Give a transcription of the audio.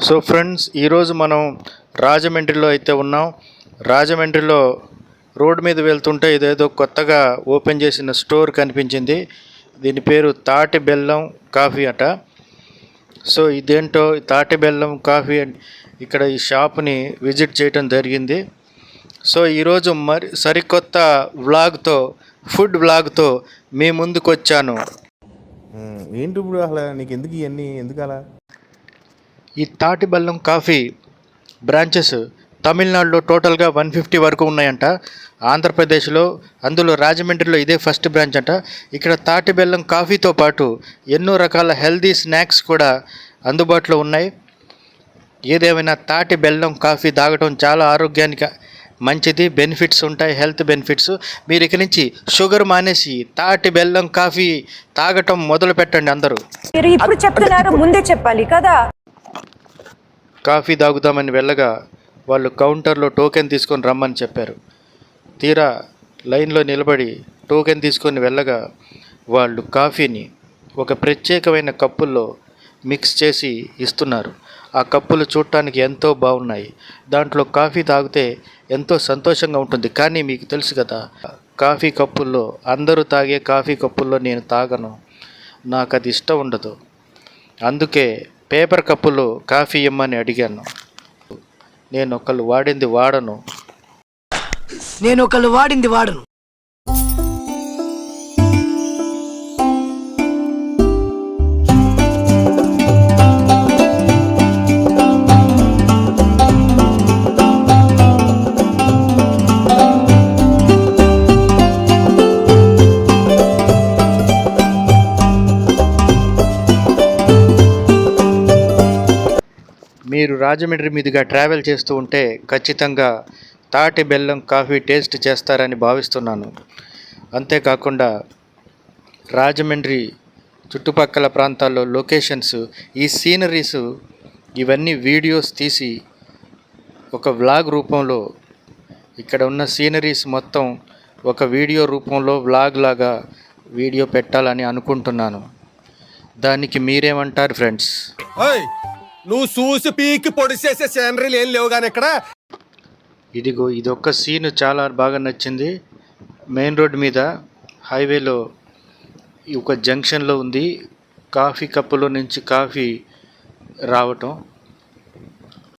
So friends, ఈరోజు మనం రాజమండ్రిలో అయితే ఉన్నాం. రాజమండ్రిలో రోడ్డు మీద వెళ్తుంటే ఇదేదో కొత్తగా ఓపెన్ చేసిన స్టోర్ కనిపించింది. దీని పేరు తాటి బెల్లం కాఫీ అట. సో ఇదేంటో తాటి బెల్లం కాఫీ ఇక్కడ ఈ షాప్ని విజిట్ చేయడం జరిగింది. సో ఈరోజు మరి సరికొత్త వ్లాగ్తో, ఫుడ్ వ్లాగ్తో మీ ముందుకు వచ్చాను. ఏంటి ఇప్పుడు అసలు నీకు ఎందుకు ఇవన్నీ ఎందుకు అలా? ఈ తాటి బెల్లం కాఫీ బ్రాంచెస్ తమిళనాడులో టోటల్గా 150 వరకు ఉన్నాయంట. ఆంధ్రప్రదేశ్లో, అందులో రాజమండ్రిలో ఇదే ఫస్ట్ బ్రాంచ్ అంట. ఇక్కడ తాటి బెల్లం కాఫీతో పాటు ఎన్నో రకాల హెల్దీ స్నాక్స్ కూడా అందుబాటులో ఉన్నాయి. ఏదేమైనా తాటి బెల్లం కాఫీ తాగటం చాలా ఆరోగ్యానికి మంచిది, బెనిఫిట్స్ ఉంటాయి, హెల్త్ బెనిఫిట్స్. మీరు ఇక నుంచి షుగర్ మానేసి తాటి బెల్లం కాఫీ తాగటం మొదలు పెట్టండి అందరూ. మీరు ఇప్పుడు చెప్తున్నారు, ముందే చెప్పాలి కదా. కాఫీ తాగుదామని వెళ్ళగా వాళ్ళు కౌంటర్లో టోకెన్ తీసుకొని రమ్మని చెప్పారు. తీరా లైన్లో నిలబడి టోకెన్ తీసుకొని వెళ్ళగా వాళ్ళు కాఫీని ఒక ప్రత్యేకమైన కప్పుల్లో మిక్స్ చేసి ఇస్తున్నారు. ఆ కప్పులు చూడటానికి ఎంతో బాగున్నాయి. దాంట్లో కాఫీ తాగితే ఎంతో సంతోషంగా ఉంటుంది. కానీ మీకు తెలుసు కదా, కాఫీ కప్పుల్లో, అందరూ తాగే కాఫీ కప్పుల్లో నేను తాగను, నాకు అది ఇష్టం ఉండదు. అందుకే పేపర్ కప్పులో కాఫీ ఇమ్మని అడిగాను. నేను ఒకళ్ళు వాడింది వాడను. మీరు రాజమండ్రి మీదుగా ట్రావెల్ చేస్తూ ఉంటే ఖచ్చితంగా తాటి బెల్లం కాఫీ టేస్ట్ చేస్తారని భావిస్తున్నాను. అంతేకాకుండా రాజమండ్రి చుట్టుపక్కల ప్రాంతాల్లో లొకేషన్స్, ఈ సీనరీస్, ఇవన్నీ వీడియోస్ తీసి ఒక వ్లాగ్ రూపంలో, ఇక్కడ ఉన్న సీనరీస్ మొత్తం ఒక వీడియో రూపంలో వ్లాగ్ లాగా వీడియో పెట్టాలని అనుకుంటున్నాను. దానికి మీరేమంటారు ఫ్రెండ్స్? నువ్వు చూసి పీకి పొడి చేసే సీనరీలు ఏం లేవు కానీ ఇక్కడ. ఇదిగో ఇదొక్క సీన్ చాలా బాగా నచ్చింది. మెయిన్ రోడ్ మీద హైవేలో ఒక జంక్షన్లో ఉంది. కాఫీ కప్పులో నుంచి కాఫీ రావటం